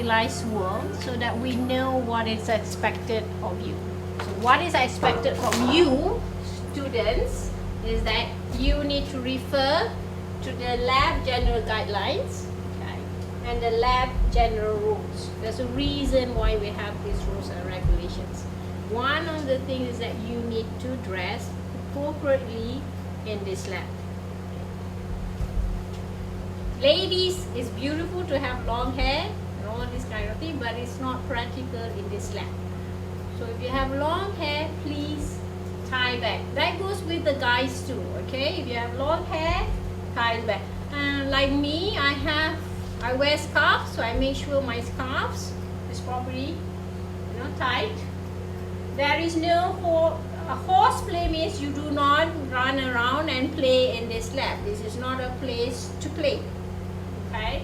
civilized world so that we know what is expected of you. So what is expected from you, students, is that you need to refer to the lab general guidelines, okay, and the lab general rules. There's a reason why we have these rules and regulations. One of the things is that you need to dress appropriately in this lab. Ladies, it's beautiful to have long hair and all this kind of thing, but it's not practical in this lab. So if you have long hair, please tie back. That goes with the guys too, okay? If you have long hair, tie it back. Like me, I wear scarves, so I make sure my scarves is properly, tied. There is no horseplay means you do not run around and play in this lab. This is not a place to play. Okay?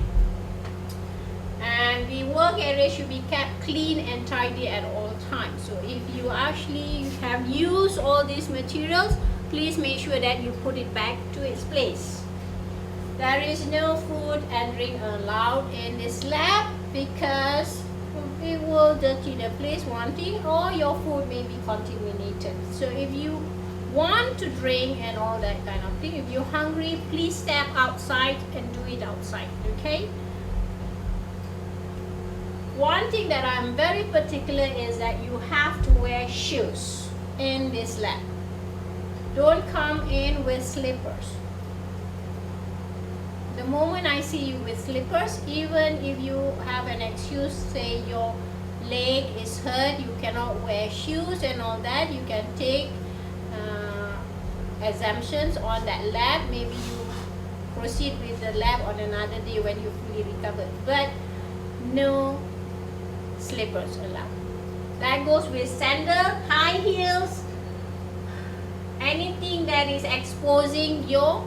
And the work area should be kept clean and tidy at all times. So if you actually have used all these materials, please make sure that you put it back to its place. There is no food and drink allowed in this lab because it will dirty the place, one thing, or your food may be contaminated. So if you want to drink and all that kind of thing, if you're hungry, please step outside and do it outside, okay? One thing that I'm very particular is that you have to wear shoes in this lab. Don't come in with slippers. The moment I see you with slippers, even if you have an excuse, say your leg is hurt, you cannot wear shoes and all that, you can take exemptions on that lab. Maybe you proceed with the lab on another day when you fully recovered, but no slippers allowed. That goes with sandal, high heels, anything that is exposing your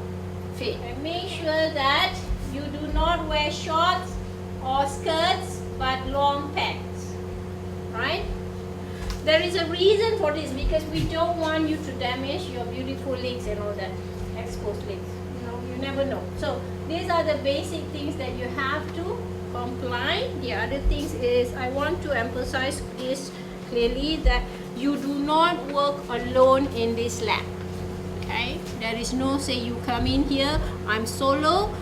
feet. And make sure that you do not wear shorts or skirts but long pants, right? There is a reason for this, because we don't want you to damage your beautiful legs and all that, exposed legs. You never know. So these are the basic things that you have to comply. The other things is, I want to emphasize this clearly, that you do not work alone in this lab. Okay, there is no say you come in here, I'm solo,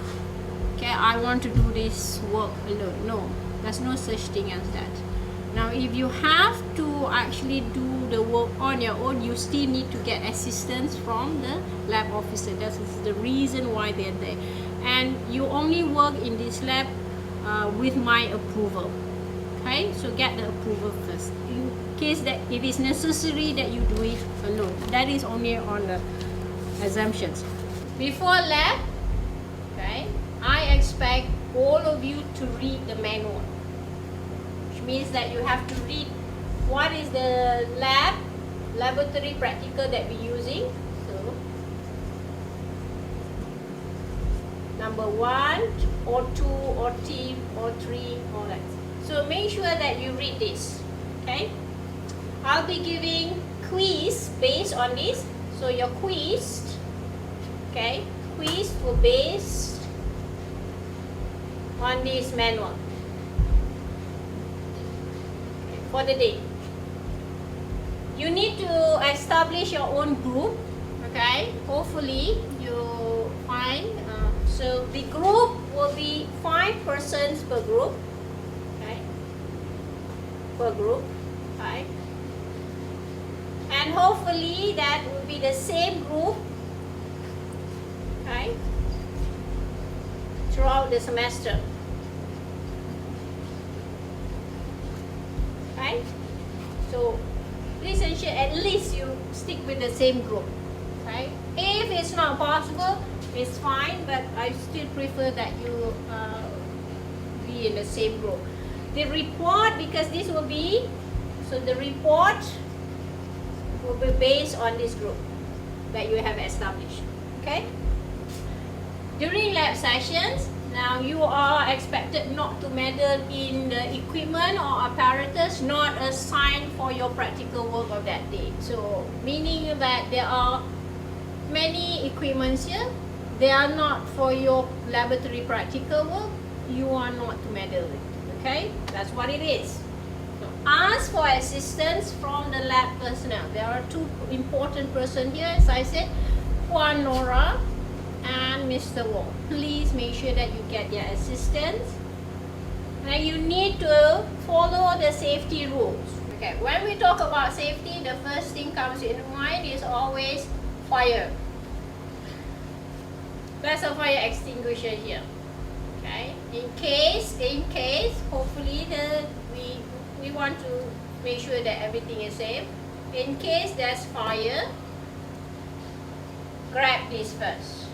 okay, I want to do this work alone. No, there's no such thing as that. Now if you have to actually do the work on your own, you still need to get assistance from the lab officer. That is the reason why they're there. And you only work in this lab with my approval. Okay, so get the approval first, in case that it is necessary that you do it alone. That is only on the assumptions. Before lab, okay, I expect all of you to read the manual, which means that you have to read what is the laboratory practical that we're using. So number 1 or 2 or 3 or 3, all that. So make sure that you read this. Okay, I'll be giving quiz based on this. So your quiz, okay, quiz will based on this manual for the day. You need to establish your own group. Okay, hopefully you find. So the group will be 5 persons per group. Okay, per group, right? And hopefully that will be the same group, okay, throughout the semester. Okay, so please ensure at least you stick with the same group. Okay, if it's not possible, it's fine, but I still prefer that you be in the same group. The report, because this will be, so the report will be based on this group that you have established. Okay, during lab sessions, now you are expected not to meddle in the equipment or apparatus not assigned for your practical work of that day. So meaning that there are many equipments here, they are not for your laboratory practical work, you are not to meddle with. Okay, that's what it is. So ask for assistance from the lab personnel. There are two important persons here, as I said, Puan Nora and Mr. Wong. Please make sure that you get their assistance. Now you need to follow the safety rules. Okay, when we talk about safety, the first thing comes in mind is always fire. There's a fire extinguisher here. Okay, in case, hopefully we want to make sure that everything is safe. In case there's fire, grab this first.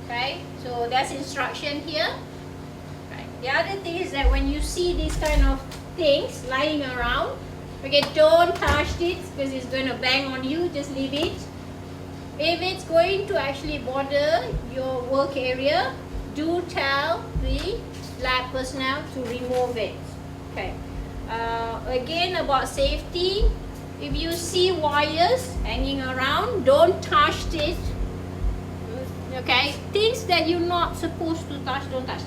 Okay, so there's instruction here. Okay. The other thing is that when you see these kind of things lying around, okay, don't touch it because it's going to bang on you. Just leave it. If it's going to actually bother your work area, do tell the lab personnel to remove it. Okay. Again, about safety, if you see wires hanging around, don't touch it. Okay, things that you're not supposed to touch, don't touch.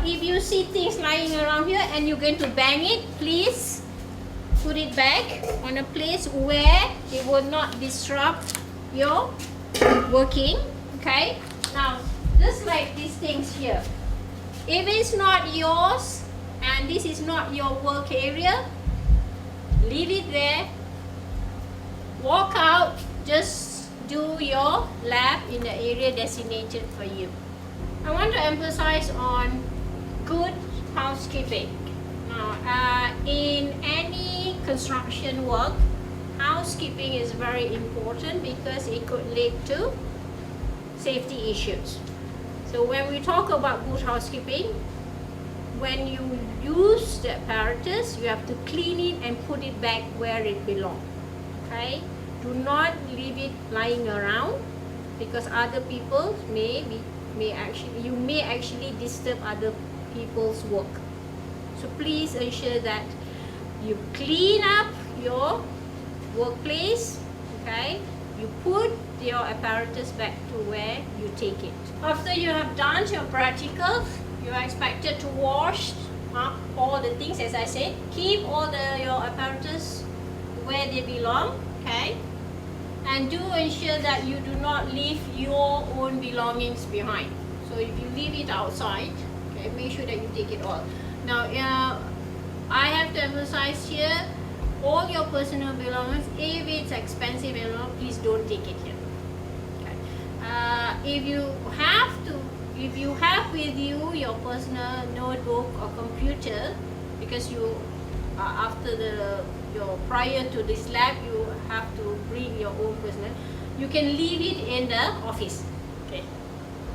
If you see things lying around here and you're going to bang it, please put it back on a place where it will not disrupt your working. Okay, now just like these things here, if it's not yours and this is not your work area, leave it there, walk out, just do your lab in the area designated for you. I want to emphasize on good housekeeping. Now, in any construction work, housekeeping is very important because it could lead to safety issues. So when we talk about good housekeeping, when you use the apparatus, you have to clean it and put it back where it belongs. Okay? Do not leave it lying around because other people you may actually disturb other people's work. So please ensure that you clean up your workplace. Okay? You put your apparatus back to where you take it. After you have done your practicals, you are expected to wash up all the things, as I said. Keep all your apparatus where they belong, okay? And do ensure that you do not leave your own belongings behind. So if you leave it outside, okay, make sure that you take it all. Now, I have to emphasize here, all your personal belongings, if it's expensive and all, please don't take it here. Okay. If you have with you your personal notebook or computer, because you prior to this lab you have to bring your own personal, you can leave it in the office. Okay,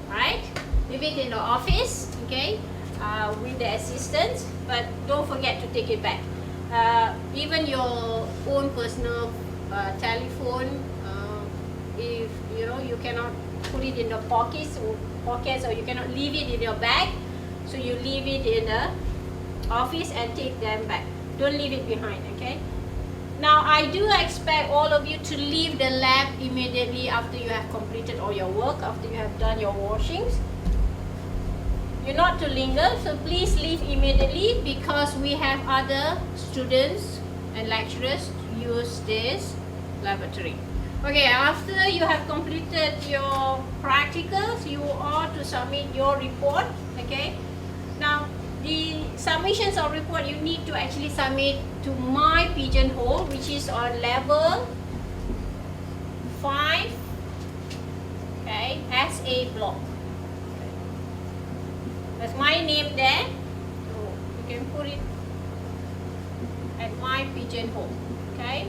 right? Leave it in the office, okay, with the assistants, but don't forget to take it back. Even your own personal telephone, if you cannot put it in the pockets or you cannot leave it in your bag, so you leave it in the office and take them back. Don't leave it behind, okay? Now, I do expect all of you to leave the lab immediately after you have completed all your work, after you have done your washings. You're not to linger, so please leave immediately because we have other students and lecturers to use this laboratory. Okay, after you have completed your practicals, you are to submit your report, okay? Now, the submissions of report you need to actually submit to my pigeonhole, which is on level 5, okay, SA block. That's my name there, so you can put it at my pigeonhole, okay?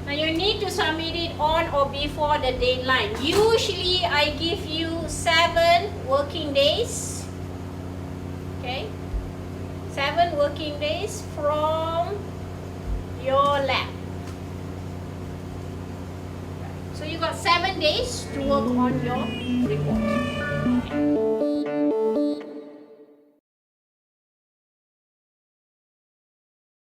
Now you need to submit it on or before the deadline. Usually I give you 7 working days, okay? 7 working days from your lab. So you got 7 days to work on your report.